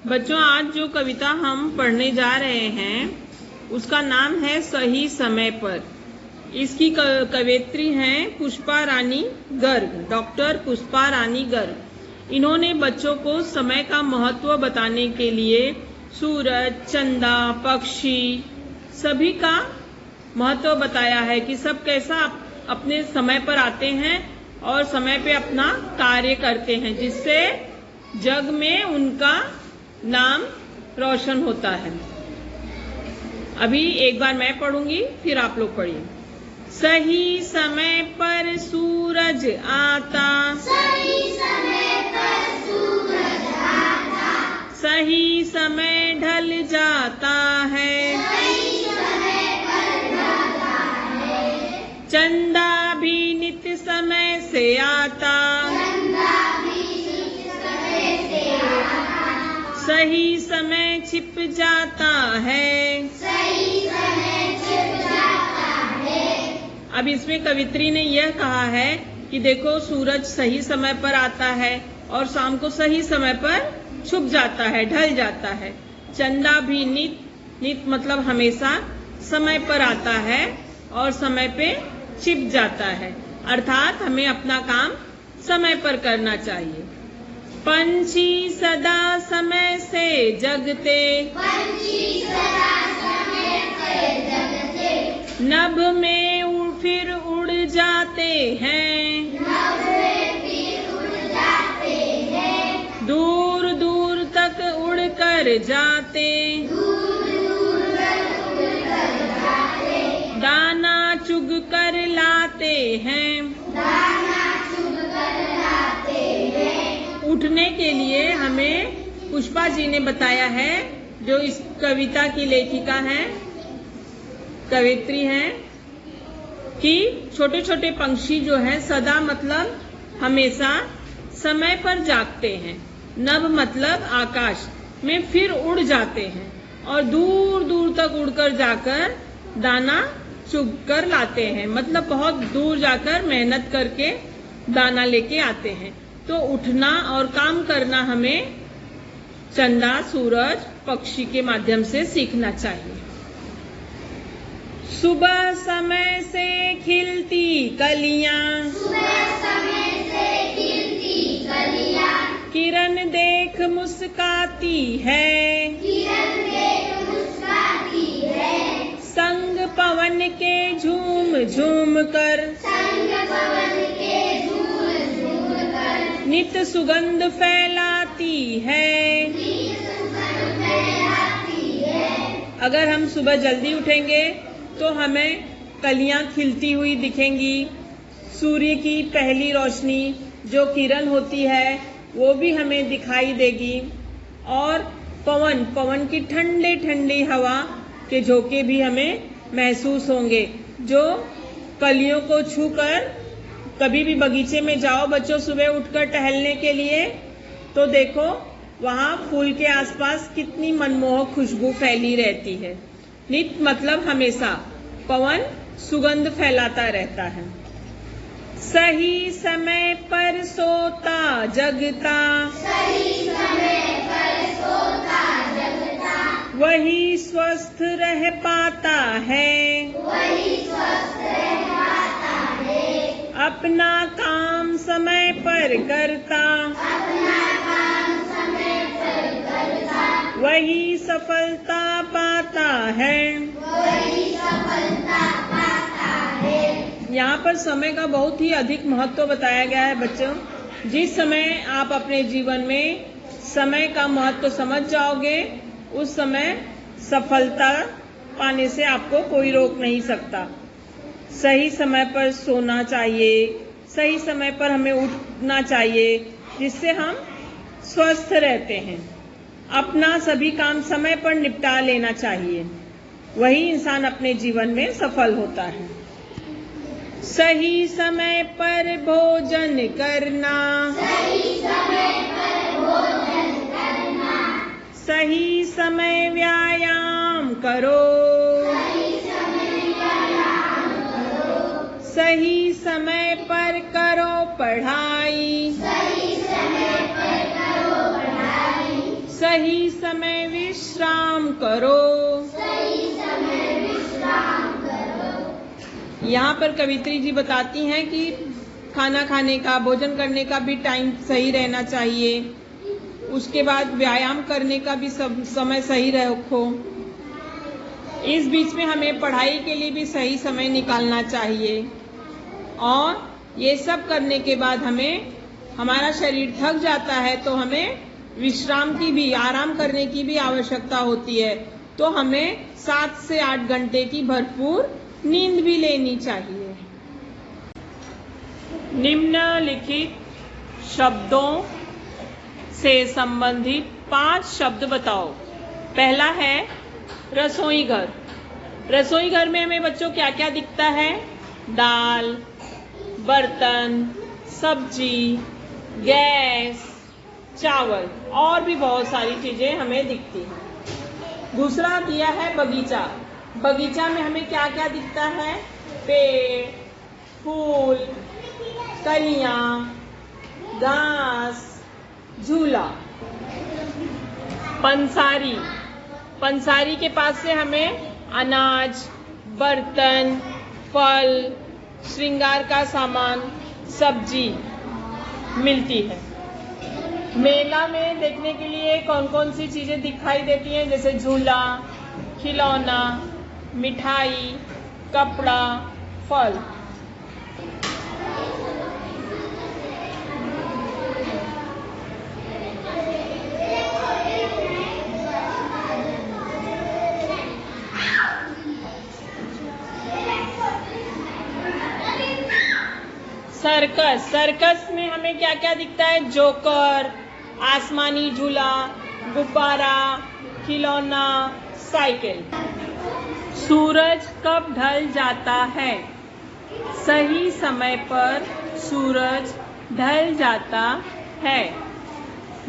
बच्चों, आज जो कविता हम पढ़ने जा रहे हैं उसका नाम है सही समय पर। इसकी कवयित्री हैं पुष्पा रानी गर्ग, डॉक्टर पुष्पा रानी गर्ग। इन्होंने बच्चों को समय का महत्व बताने के लिए सूरज, चंदा, पक्षी सभी का महत्व बताया है कि सब कैसा अपने समय पर आते हैं और समय पे अपना कार्य करते हैं, जिससे जग में उनका नाम रोशन होता है। अभी एक बार मैं पढ़ूंगी, फिर आप लोग पढ़िए। सही समय पर सूरज आता, सही समय पर सूरज आता, सही समय ढल जाता है, सही समय पर ढलता है, चंदा भी नित समय से आता, चंदा भी नित समय से आता, सही समय छिप जाता है, सही समय छिप जाता है। अब इसमें कवित्री ने यह कहा है कि देखो, सूरज सही समय पर आता है और शाम को सही समय पर छुप जाता है, ढल जाता है। चंदा भी नित मतलब हमेशा समय पर आता है और समय पे छिप जाता है, अर्थात हमें अपना काम समय पर करना चाहिए। पंछी सदा समय से जगते, पंछी सदा समय से जगते, नभ में फिर उड़ जाते हैं, नभ में फिर उड़ जाते हैं, दूर दूर तक उड़कर जाते, दूर दूर तक उड़कर जाते, दाना चुग कर लाते हैं। दाना चुग कर लाते हैं। उठने के लिए हमें पुष्पा जी ने बताया है, जो इस कविता की लेखिका हैं, कवयित्री हैं, कि छोटे छोटे पंछी जो हैं सदा मतलब हमेशा समय पर जागते हैं। नभ मतलब आकाश में फिर उड़ जाते हैं और दूर दूर तक उड़कर जाकर दाना चुग कर लाते हैं, मतलब बहुत दूर जाकर मेहनत करके दाना लेके आते हैं। तो उठना और काम करना हमें चंदा, सूरज, पक्षी के माध्यम से सीखना चाहिए। सुबह समय से खिलती कलियां, सुबह समय से खिलती कलियां, किरण देख मुस्काती है, किरण देख मुस्काती है, संग पवन के झूम झूम कर, संग पवन के झूम झूम कर, नित सुगंध फैलाती है। नित सुगंध फैलाती है। अगर हम सुबह जल्दी उठेंगे तो हमें कलियां खिलती हुई दिखेंगी, सूर्य की पहली रोशनी जो किरण होती है वो भी हमें दिखाई देगी, और पवन की ठंडी ठंडी हवा के झोंके भी हमें महसूस होंगे, जो कलियों को छूकर। कभी भी बगीचे में जाओ बच्चों सुबह उठकर टहलने के लिए, तो देखो वहाँ फूल के आसपास कितनी मनमोहक खुशबू फैली रहती है। नित मतलब हमेशा, पवन सुगंध फैलाता रहता है। सही समय पर सोता जगता, सही समय पर सोता जगता, वही स्वस्थ रह पाता है, वही स्वस्थ रह पाता है, अपना काम समय पर करता, अपना काम समय पर करता, वही सफलता पाता है। वही सफलता पाता है। यहाँ पर समय का बहुत ही अधिक महत्व बताया गया है बच्चों। जिस समय आप अपने जीवन में समय का महत्व समझ जाओगे, उस समय सफलता पाने से आपको कोई रोक नहीं सकता। सही समय पर सोना चाहिए, सही समय पर हमें उठना चाहिए, जिससे हम स्वस्थ रहते हैं। अपना सभी काम समय पर निपटा लेना चाहिए, वही इंसान अपने जीवन में सफल होता है। सही समय पर भोजन करना, सही समय पर भोजन करना, सही समय व्यायाम करो, सही समय व्यायाम करो, सही समय पर करो पढ़ाई, सही समय पर करो पढ़ाई, सही समय विश्राम करो। सही समय विश्राम करो। यहाँ पर कवित्री जी बताती हैं कि खाना खाने का, भोजन करने का भी टाइम सही रहना चाहिए। उसके बाद व्यायाम करने का भी समय सही रखो। इस बीच में हमें पढ़ाई के लिए भी सही समय निकालना चाहिए। और ये सब करने के बाद हमारा शरीर थक जाता है तो हमें विश्राम की भी, आराम करने की भी आवश्यकता होती है। तो हमें 7 से 8 घंटे की भरपूर नींद भी लेनी चाहिए। निम्नलिखित शब्दों से संबंधित 5 शब्द बताओ। पहला है रसोई घर। रसोई घर में हमें बच्चों क्या क्या दिखता है? दाल, बर्तन, सब्जी, गैस, चावल और भी बहुत सारी चीजें हमें दिखती हैं। दूसरा दिया है बगीचा। बगीचा में हमें क्या क्या दिखता है? पेड़, फूल, कलियां, घास, झूला। पंसारी। पंसारी के पास से हमें अनाज, बर्तन, फल, श्रृंगार का सामान, सब्जी मिलती है। मेला में देखने के लिए कौन कौन सी चीजें दिखाई देती हैं? जैसे झूला, खिलौना, मिठाई, कपड़ा, फल। सर्कस। सर्कस में हमें क्या क्या दिखता है? जोकर, आसमानी झूला, गुब्बारा, खिलौना, साइकिल। सूरज कब ढल जाता है? सही समय पर सूरज ढल जाता है।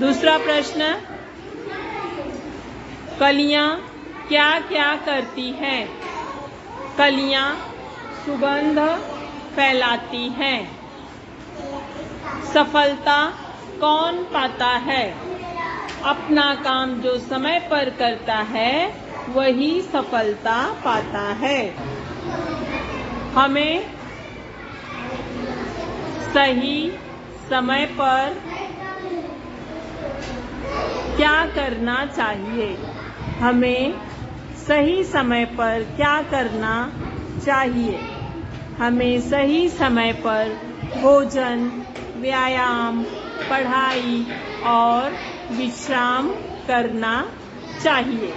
दूसरा प्रश्न, कलियां क्या क्या करती हैं? कलियां सुगंध फैलाती हैं। सफलता कौन पाता है? अपना काम जो समय पर करता है वही सफलता पाता है। हमें सही समय पर क्या करना चाहिए? हमें सही समय पर क्या करना चाहिए? हमें सही समय पर भोजन, व्यायाम, पढ़ाई और विश्राम करना चाहिए।